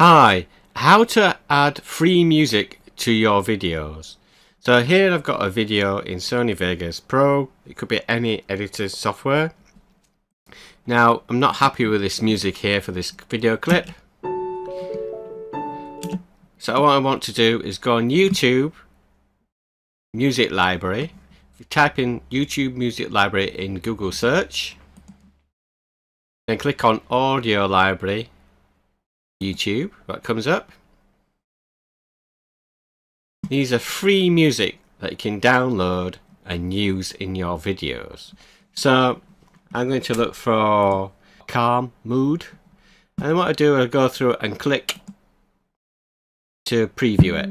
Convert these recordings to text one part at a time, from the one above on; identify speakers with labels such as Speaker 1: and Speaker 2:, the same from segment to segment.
Speaker 1: Hi, how to add free music to your videos. So here I've got a video in Sony Vegas Pro. It could be any editor software. Now I'm not happy with this music here for this video clip. So what I want to do is go on YouTube Music Library. If you type in YouTube Music Library in Google search, then click on Audio Library YouTube. What comes up? These are free music that you can download and use in your videos. So I'm going to look for calm mood, and what I do is go through and click to preview it,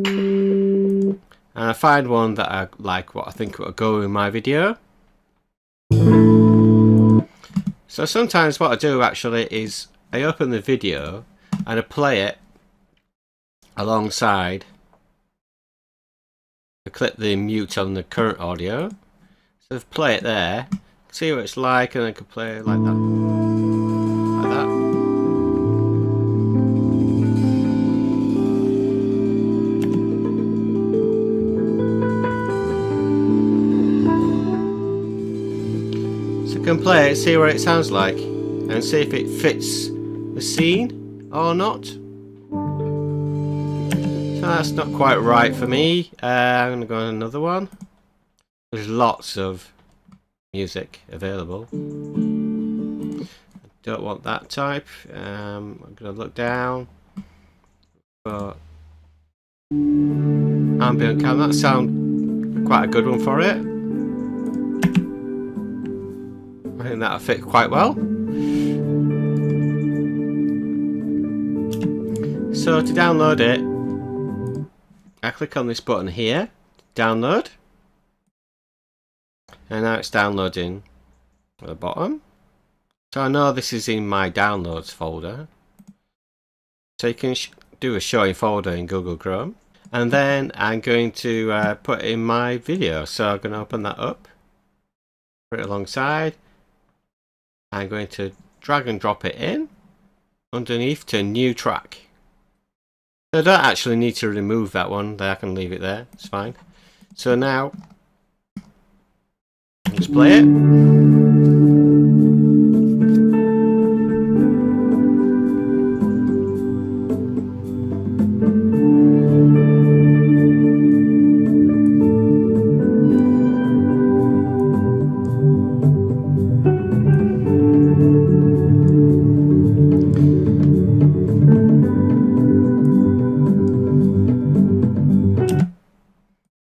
Speaker 1: and I find one that I like, what I think will go in my video. So sometimes what I do actually is I open the video and I play it alongside. I click the mute on the current audio, so I play it there, see what it's like, and I can play it like that, like that. So I can play it, see what it sounds like, and see if it fits the scene or not. So that's not quite right for me. I'm going to go on another one. There's lots of music available. I don't want that type. I'm going to look down. But ambient cam, that sounds quite a good one for it. I think that'll fit quite well. So to download it, I click on this button here, download, and now it's downloading at the bottom. So I know this is in my downloads folder. So you can do a showing folder in Google Chrome, and then I'm going to put in my video. So I'm going to open that up, put it alongside. I'm going to drag and drop it in underneath to new track. So I don't actually need to remove that one, I can leave it there, it's fine. So now, let's play it.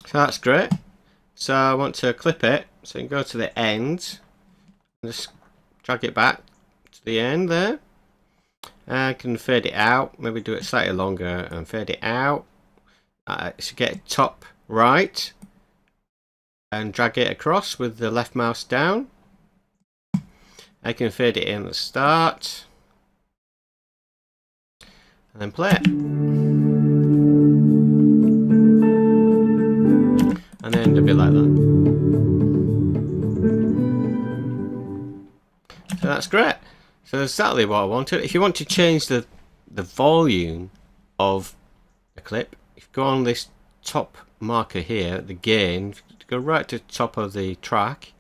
Speaker 1: So that's great. So I want to clip it, so you can go to the end and just drag it back to the end there. I can fade it out, maybe do it slightly longer and fade it out. So get top right and drag it across with the left mouse down. I can fade it in at the start and then play it. And then a bit like that. So that's great. So that's exactly what I wanted. If you want to change the volume of a clip, if you go on this top marker here, the gain, go right to the top of the track,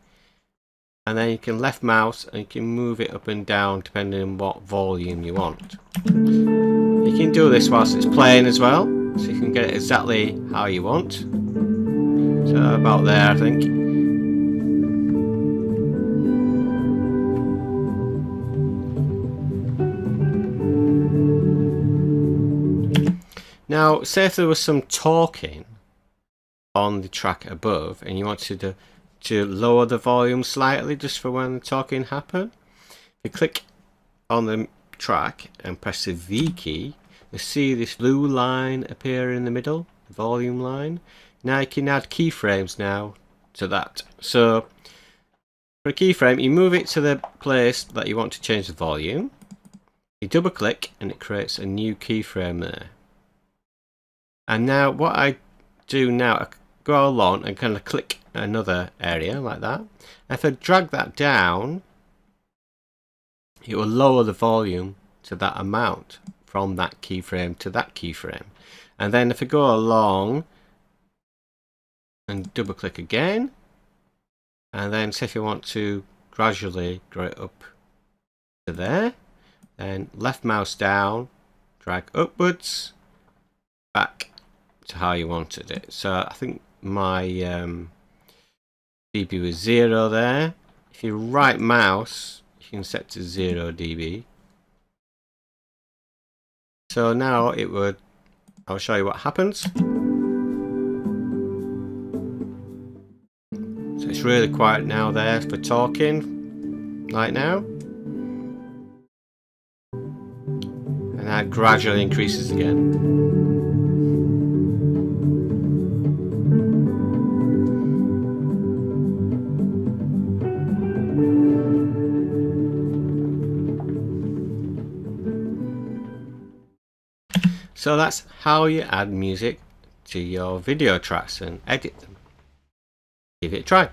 Speaker 1: and then you can left mouse and you can move it up and down depending on what volume you want. You can do this whilst it's playing as well, so you can get it exactly how you want. So about there, I think. Now, say if there was some talking on the track above and you wanted to lower the volume slightly just for when the talking happened, you click on the track and press the V key, you see this blue line appear in the middle, the volume line. Now you can add keyframes now to that. So for a keyframe, you move it to the place that you want to change the volume. You double click and it creates a new keyframe there. And now what I do now, I go along and kind of click another area like that. If I drag that down, it will lower the volume to that amount from that keyframe to that keyframe. And then if I go along and double click again, and then say if you want to gradually grow it up to there, then left mouse down, drag upwards, back to how you wanted it. So I think my dB was 0 there. If you right mouse, you can set to 0 dB. So now it would, I'll show you what happens. So it's really quiet now there for talking, like now. And that gradually increases again. So that's how you add music to your video tracks and edit them. Give it a try.